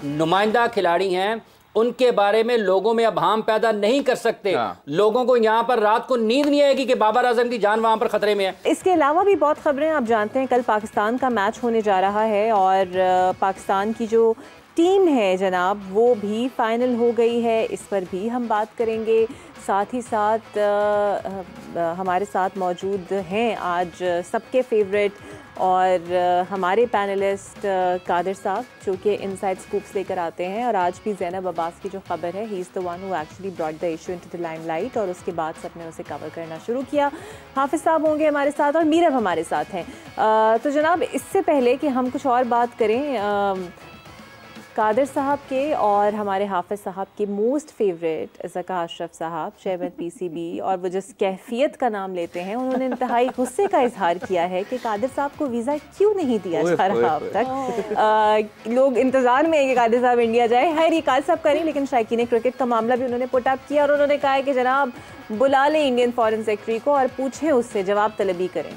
नुमाइंदा खिलाड़ी हैं उनके बारे में लोगों में अभाम पैदा नहीं कर सकते। लोगों को यहाँ पर रात को नींद नहीं आएगी कि बाबर आजम की जान वहाँ पर खतरे में है। इसके अलावा भी बहुत खबरें आप जानते हैं, कल पाकिस्तान का मैच होने जा रहा है और पाकिस्तान की जो टीम है जनाब वो भी फाइनल हो गई है, इस पर भी हम बात करेंगे। साथ ही साथ हमारे साथ मौजूद हैं आज सबके फेवरेट और हमारे पैनलिस्ट कादिर साहब जो कि इनसाइड स्कूप्स लेकर आते हैं। और आज भी ज़ैनब अब्बास की जो खबर है, he is the one who actually brought the issue into the limelight, और उसके बाद सबने उसे कवर करना शुरू किया। हाफिज़ साहब होंगे हमारे साथ और मीरब हमारे साथ हैं। तो जनाब इससे पहले कि हम कुछ और बात करें, कादिर साहब के और हमारे हाफिज़ साहब के मोस्ट फेवरेट ज़का अशरफ साहब चेयरमैन पीसीबी, और वो जिस कैफियत का नाम लेते हैं, उन्होंने इंतहाई गुस्से का इजहार किया है कि कादिर साहब को वीज़ा क्यों नहीं दिया जा रहा अब तक। लोग इंतज़ार में है कि कादिर साहब इंडिया जाए। खैर ये कादिर साहब करें, लेकिन शायकीन क्रिकेट का मामला भी उन्होंने पुट अप किया और उन्होंने कहा है कि जनाब बुला लें इंडियन फॉरेन सेक्रेटरी को और पूछें उससे, जवाब तलबी करें।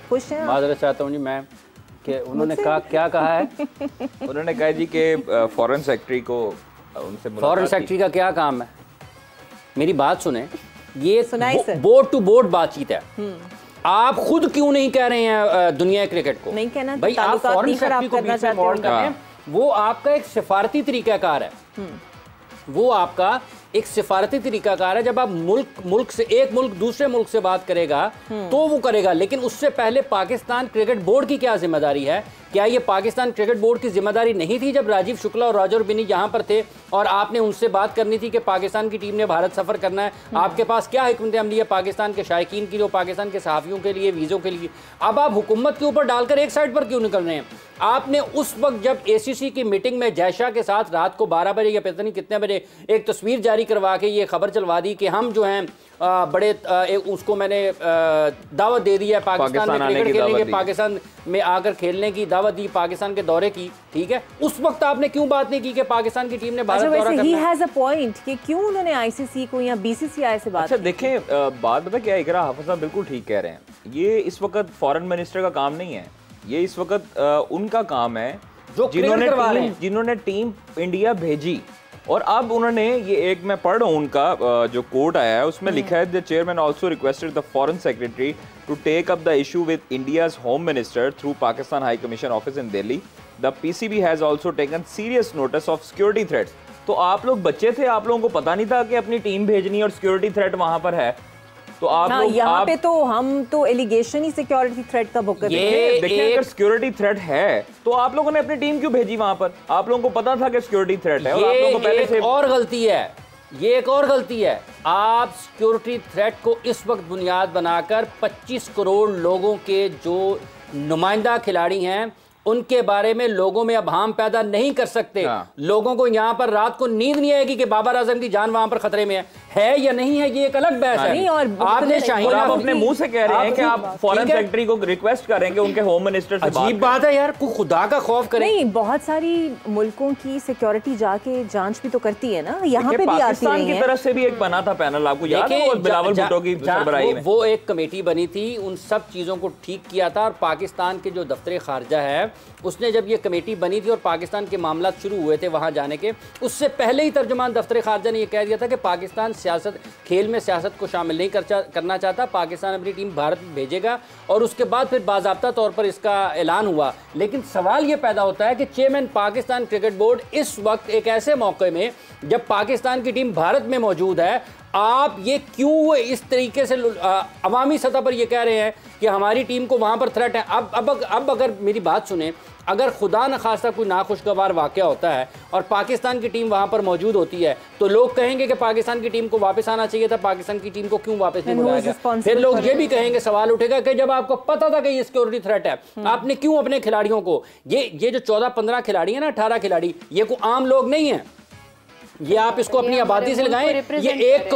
खुश हैं? माजरत चाहता हूँ जी मैं कि उन्होंने कहा, क्या कहा है? उन्होंने कहा जी कि फॉरेन सेक्रेटरी को उनसे फॉरेन सेक्रेटरी का क्या काम है? मेरी बात सुने, ये बोर्ड टू बोर्ड बातचीत है। आप खुद क्यों नहीं कह रहे हैं दुनिया क्रिकेट को? नहीं कहना भाई, आप फॉरेन सेक्रेटरी को बीच में इन्वॉल्व कर रहे हैं। वो आपका एक सिफारती तरीकाकार है, वो आपका एक सिफारती तरीकाकार है। जब आप मुल्क से, एक मुल्क दूसरे मुल्क से बात करेगा तो वो करेगा, लेकिन उससे पहले पाकिस्तान क्रिकेट बोर्ड की क्या जिम्मेदारी है? क्या ये पाकिस्तान क्रिकेट बोर्ड की जिम्मेदारी नहीं थी जब राजीव शुक्ला और रॉजर बिनी यहाँ पर थे और आपने उनसे बात करनी थी कि पाकिस्तान की टीम ने भारत सफर करना है? आपके पास क्या हिकमत अमली है पाकिस्तान के शायकीन की, जो पाकिस्तान के सहाफ़ियों के लिए, वीज़ों के लिए? अब आप हुकूमत के ऊपर डालकर एक साइड पर क्यों निकल रहे हैं? आपने उस वक्त जब ACC की मीटिंग में जयशाह के साथ रात को 12 बजे या पता नहीं कितने बजे एक तस्वीर जारी करवा के ये खबर चलवा दी कि हम जो हैं बड़े उसको मैंने दावत दे दी है पाकिस्तान में क्रिकेट खेलने की, पाकिस्तान में आकर खेलने की दावत दी, पाकिस्तान के दौरे की, ठीक है? उस वक्त आपने क्यों बात नहीं की कि पाकिस्तान की टीम ने भारत दौरा करना है? ही हैज अ पॉइंट कि क्यों उन्होंने ICC को या BCCI से बात? अच्छा देखें, बात पता क्या है, इकरा हाफिज़ साहब बिल्कुल ठीक कह रहे हैं। ये इस वक्त फॉरेन मिनिस्टर का काम नहीं है, ये इस वक्त उनका काम है जो जिन्होंने टीम इंडिया भेजी। और अब उन्होंने ये एक, मैं पढ़ रहा हूँ उनका जो कोट आया है, उसमें लिखा है the chairman also requested the foreign secretary to take up the issue with India's home minister through Pakistan high commission office in Delhi. The PCB has also taken serious notice of security threats. तो आप लोग बच्चे थे, आप लोगों को पता नहीं था कि अपनी टीम भेजनी और सिक्योरिटी थ्रेट वहां पर है? तो आप लोग यहाँ पे तो हम तो एलिगेशन ही सिक्योरिटी थ्रेट का बुक देखिए, अगर सिक्योरिटी थ्रेट है तो आप लोगों ने अपनी टीम क्यों भेजी वहां पर? आप लोगों को पता था कि सिक्योरिटी थ्रेट है और आप लोगों को पहले से। और गलती है, ये एक और गलती है। आप सिक्योरिटी थ्रेट को इस वक्त बुनियाद बनाकर 25 करोड़ लोगों के जो नुमाइंदा खिलाड़ी हैं उनके बारे में लोगों में अभाम पैदा नहीं कर सकते। लोगों को यहाँ पर रात को नींद नहीं आएगी कि बाबर आजम की जान वहां पर खतरे में है या नहीं है, ये एक अलग बहस है। और आपने शाहीन, आप अपने मुंह से कह रहे हैं कि आप फॉरेन सेक्रेटरी को रिक्वेस्ट करेंगे उनके होम मिनिस्टर से। अजीब बात है यार, कोई खुदा का खौफ करे। नहीं, बहुत सारी मुल्कों की सिक्योरिटी जाके जांच भी तो करती है ना, यहाँ पे भी आती पाकिस्तान की तरफ से भी एक बना था पैनल, आपको याद है? बिलावल भुट्टो की सरबराही में वो एक कमेटी बनी थी, उन सब चीजों को ठीक किया था। और पाकिस्तान के जो दफ्तर खारजा है उसने जब ये कमेटी बनी थी और पाकिस्तान के मामला शुरू हुए थे वहां जाने के, उससे पहले ही तर्जुमान दफ्तर खारजा ने यह कह दिया था कि पाकिस्तान सियासत, खेल में सियासत को शामिल नहीं करना चाहता, पाकिस्तान अपनी टीम भारत में भेजेगा। और उसके बाद फिर बाज़ाब्ता तौर पर इसका ऐलान हुआ। लेकिन सवाल ये पैदा होता है कि चेयरमैन पाकिस्तान क्रिकेट बोर्ड इस वक्त एक ऐसे मौके में जब पाकिस्तान की टीम भारत में मौजूद है, आप ये क्यों इस तरीके से अवामी सतह पर ये कह रहे हैं कि हमारी टीम को वहाँ पर थ्रेट है? अब अगर मेरी बात सुने, अगर खुदा न खास्ता कोई नाखुशगवार वाक़या होता है और पाकिस्तान की टीम वहाँ पर मौजूद होती है तो लोग कहेंगे कि पाकिस्तान की टीम को वापस आना चाहिए था, पाकिस्तान की टीम को क्यों वापस नहीं बुलाया गया? फिर लोग ये भी कहेंगे, सवाल उठेगा कि जब आपको पता था कि ये सिक्योरिटी थ्रेट है, आपने क्यों अपने खिलाड़ियों को, ये जो 14-15 खिलाड़ी है ना, 18 खिलाड़ी, ये कोई आम लोग नहीं है। ये आप इसको अपनी आबादी से लगाएं, ये 1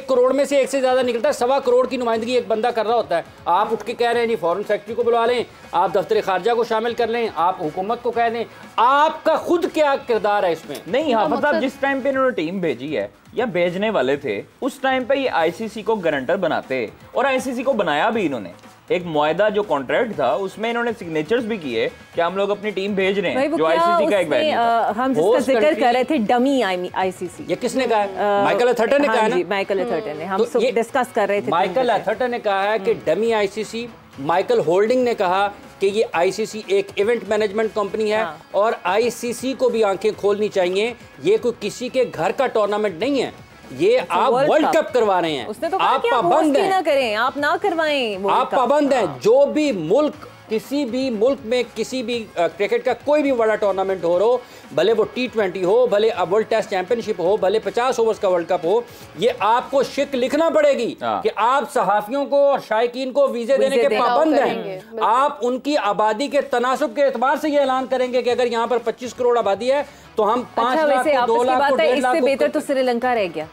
करोड़ में से एक से ज्यादा निकलता है। 1.25 करोड़ की नुमाइंदगी एक बंदा कर रहा होता है। आप उठ के कह रहे हैं जी फॉरेन सेक्रेटरी को बुला लें, आप दफ्तर खारजा को शामिल कर लें, आप हुकूमत को कह दें, आपका खुद क्या किरदार है इसमें? नहीं हाँ, मतलब जिस टाइम पे इन्होंने टीम भेजी है या भेजने वाले थे, उस टाइम पे ये ICC को गारंटर बनाते और ICC को बनाया भी इन्होंने। एक मुआहदा जो कॉन्ट्रैक्ट था उसमें इन्होंने सिग्नेचर्स भी किए कि हम लोग अपनी टीम भेज रहे हैं, जो आईसीसी का एक वेन्यू था। हम जिसका जिक्र कर रहे थे डमी आईसीसी, ये किसने कहा है? माइकल एथर्टन ने कहा है ना? माइकल एथर्टन ने, हम सब डिस्कस कर रहे थे। माइकल एथर्टन ने कहा है कि डमी आईसीसी, माइकल होल्डिंग ने कहा कि ये आईसीसी एक इवेंट मैनेजमेंट कंपनी है और आईसीसी को भी आंखें खोलनी चाहिए, ये कोई किसी के घर का टूर्नामेंट नहीं है, ये आप वर्ल्ड कप करवा रहे हैं। उसने तो आप पाबंद हैं, ना करें, आप ना करवाएं, आप पाबंद हैं। जो भी मुल्क, किसी भी मुल्क में किसी भी क्रिकेट का कोई भी बड़ा टूर्नामेंट हो रहा, भले वो T20 हो, भले वर्ल्ड टेस्ट चैंपियनशिप हो, भले 50 ओवर्स का वर्ल्ड कप हो, ये आपको शिक लिखना पड़ेगी कि आप सहाफियों को और शायकीन को वीजे देने के पाबंद हैं। आप उनकी आबादी के तनासुब के एतबार से ये ऐलान करेंगे कि अगर यहाँ पर 25 करोड़ आबादी है तो हम 5 लाख को 2 लाख को 1.5 लाख। इससे बेहतर तो श्रीलंका रह गया।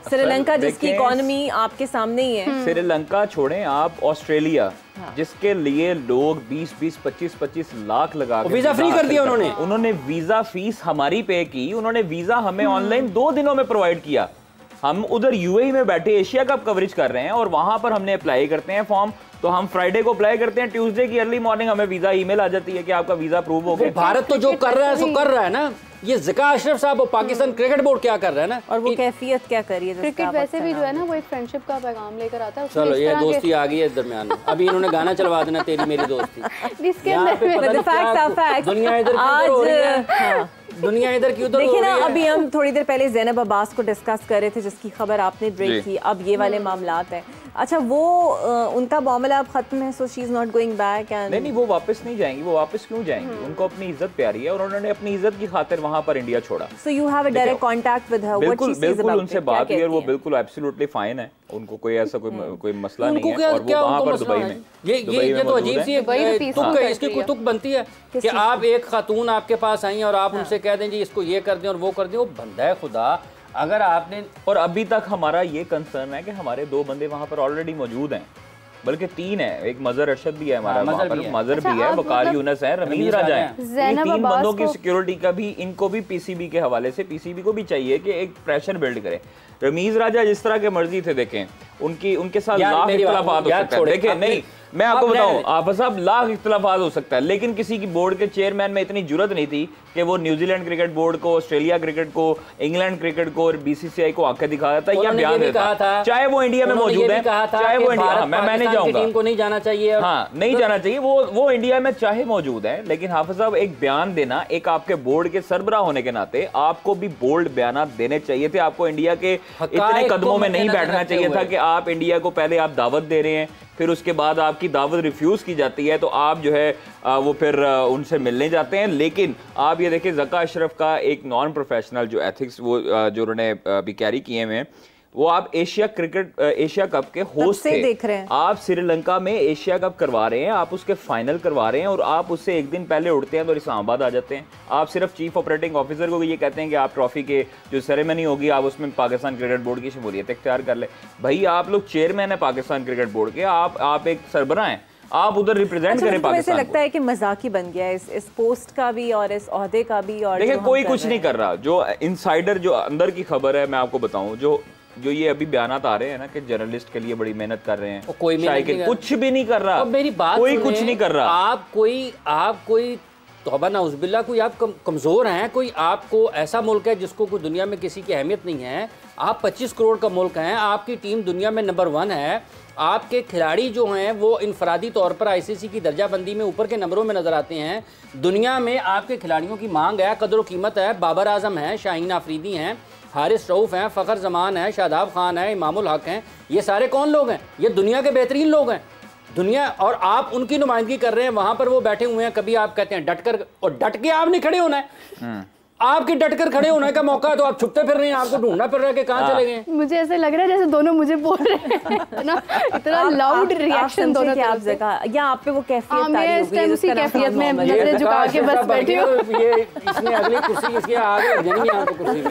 श्रीलंका जिसकी इकोनॉमी आपके सामने ही है। श्रीलंका छोड़ें, आप ऑस्ट्रेलिया जिसके लिए लोग 20-20, 25-25 लाख लगा के वीजा फ्री कर दिया उन्होंने वीजा फीस हमारी पे की, उन्होंने वीजा हमें ऑनलाइन 2 दिनों में प्रोवाइड किया। हम उधर यूएई में बैठे एशिया कप कवरेज कर रहे हैं और वहां पर हमने अप्लाई करते हैं फॉर्म, तो हम फ्राइडे को अप्लाई करते हैं, ट्यूसडे की अर्ली मॉर्निंग हमें वीजा ईमेल आ जाती है कि आपका वीजा अप्रूव हो गया। भारत तो जो कर रहा है सो कर रहा है ना। ये ज़का अशरफ साहब और पाकिस्तान क्रिकेट बोर्ड क्या कर रहा है ना, और वो कैफियत क्या कर रही है। क्रिकेट वैसे भी जो है ना वो एक फ्रेंडशिप का पैगाम लेकर आता है। चलो ये दोस्ती आ गई है दरमियान में, अभी इन्होंने गाना चलवा देना तेरी मेरी दोस्ती। इसके अंदर दुनिया इधर हो रही है, दुनिया इधर क्यों तो देखिए ना, अभी हम थोड़ी देर पहले ज़ैनब अब्बास को डिस्कस कर रहे थे जिसकी खबर आपने ब्रेक की, अब ये वाले मामलात हैं। अच्छा, वो उनका मामला अब खत्म है, so she is not going back. नहीं, वो वापस नहीं जाएंगी। वो वापस क्यों जाएंगी? उनको अपनी इज्जत प्यारी है और उन्होंने अपनी इज्जत की खातिर वहां पर इंडिया छोड़ा। So you have a direct contact with her? बिल्कुल उनसे बात हुई और वो बिल्कुल एब्सोल्युटली फाइन है, उनको कोई ऐसा कोई मसला नहीं है। और वो वहां पर दुबई में, ये तो अजीब सी तुक है, इसकी कोई तुक बनती है कि आप एक खातून आपके पास आई और आप उनसे कह दें जी इसको ये कर दें और वो कर दें। वो बंदा है खुदा, अगर आपने, और अभी तक हमारा ये कंसर्न है कि हमारे 2 बंदे वहां पर ऑलरेडी मौजूद हैं, बल्कि 3 है, एक मजर अरशद भी है हमारा, मजर भी है, वकार यूनस है, रमीज राजा है। 3 बंदों की सिक्योरिटी का भी इनको भी पीसीबी के हवाले से, पीसीबी को भी चाहिए कि एक प्रेशर बिल्ड करे। रमीज राजा जिस तरह के मर्जी थे, देखें उनके साथ लाख इख्तिलाफात हो सकते हैं। देखें, नहीं मैं आपको बताऊं, आप साहब लाख इख्तिलाफात हो सकता है, लेकिन किसी की बोर्ड के चेयरमैन में इतनी जुर्रत नहीं थी कि वो न्यूजीलैंड क्रिकेट बोर्ड को, ऑस्ट्रेलिया क्रिकेट को, इंग्लैंड क्रिकेट को और बीसीसीआई को आके दिखाया था या बयान देता था, चाहे वो इंडिया में मौजूद है, चाहे वो इंडिया, मैं नहीं जाऊंगा, टीम को नहीं जाना चाहिए, हाँ नहीं जाना चाहिए, वो इंडिया में चाहे मौजूद है, लेकिन हाफिज साहब एक बयान देना, एक आपके बोर्ड के सरबराह होने के नाते आपको भी बोल्ड बयान देने चाहिए थे। आपको इंडिया के इतने कदमों में नहीं बैठना चाहिए था कि आप इंडिया को पहले आप दावत दे रहे हैं, फिर उसके बाद आपकी दावत रिफ्यूज की जाती है तो आप जो है वो फिर उनसे मिलने जाते हैं। लेकिन आप ये देखिए, ज़का अशरफ का एक नॉन प्रोफेशनल जो एथिक्स वो जो उन्होंने अभी कैरी किए हैं, वो आप एशिया कप के होस्ट थे, देख रहे हैं। आप श्रीलंका में एशिया कप करवा रहे हैं, आप उसके फाइनल करवा रहे हैं और आप उससे एक दिन पहले उड़ते हैं तो इस्लामाबाद आ जाते हैं। आप सिर्फ चीफ ऑपरेटिंग ऑफिसर को ये कहते हैं कि आप ट्रॉफी के जो सेरेमनी होगी आप उसमें पाकिस्तान क्रिकेट बोर्ड की शमूलियत इख्तियार कर ले। भाई आप लोग चेयरमैन है पाकिस्तान क्रिकेट बोर्ड के, आप एक सरबराह हैं, आप उधर रिप्रेजेंट करें पाकिस्तान। लगता है कि मजाक ही बन गया इस पोस्ट का भी और इस ओहदे का भी। और देखिए कोई कुछ नहीं कर रहा, जो इनसाइडर जो अंदर की खबर है मैं आपको बताऊं, जो ये अभी बयानात आ रहे हैं ना कि जर्नलिस्ट के लिए बड़ी मेहनत कर रहे हैं, कोई कुछ भी नहीं कर रहा, मेरी बात कोई कुछ नहीं कर रहा। आप कोई तौबा नाउज़ुबिल्लाह, कोई आप कमज़ोर हैं, कोई आपको ऐसा मुल्क है जिसको कोई दुनिया में किसी की अहमियत नहीं है, आप 25 करोड़ का मुल्क हैं, आपकी टीम दुनिया में नंबर 1 है, आपके खिलाड़ी जो हैं वो इनफरादी तौर पर आईसीसी की दर्जाबंदी में ऊपर के नंबरों में नज़र आते हैं। दुनिया में आपके खिलाड़ियों की मांग है, कदर व कीमत है। बाबर आजम हैं, शाहीन आफरीदी हैं, हारिस रऊफ़ हैं, फ़खर जमान है, शादाब खान है, इमामुल हक हैं। ये सारे कौन लोग हैं? ये दुनिया के बेहतरीन लोग हैं दुनिया, और आप उनकी नुमाइंदगी कर रहे हैं। वहाँ पर वो बैठे हुए हैं, कभी आप कहते हैं डट कर, और डट के आप नहीं खड़े होना है, आपके डट कर खड़े होने का मौका है तो आप छुपते फिर रहे हैं, आपको ढूंढना फिर रहा है कि कहाँ चले गए। मुझे ऐसे लग रहा है जैसे दोनों मुझे बोल रहे हैं ना, इतना लाउड रिएक्शन दोनों आप जगह या आप पे वो कैफियत मैं इस टाइम उसी कैफियत में नजरें झुका के बस बैठी हूँ। ये इसने अगली कुर्सी इसके आगे लग जाएंगी यहाँ पे कुर्सी में।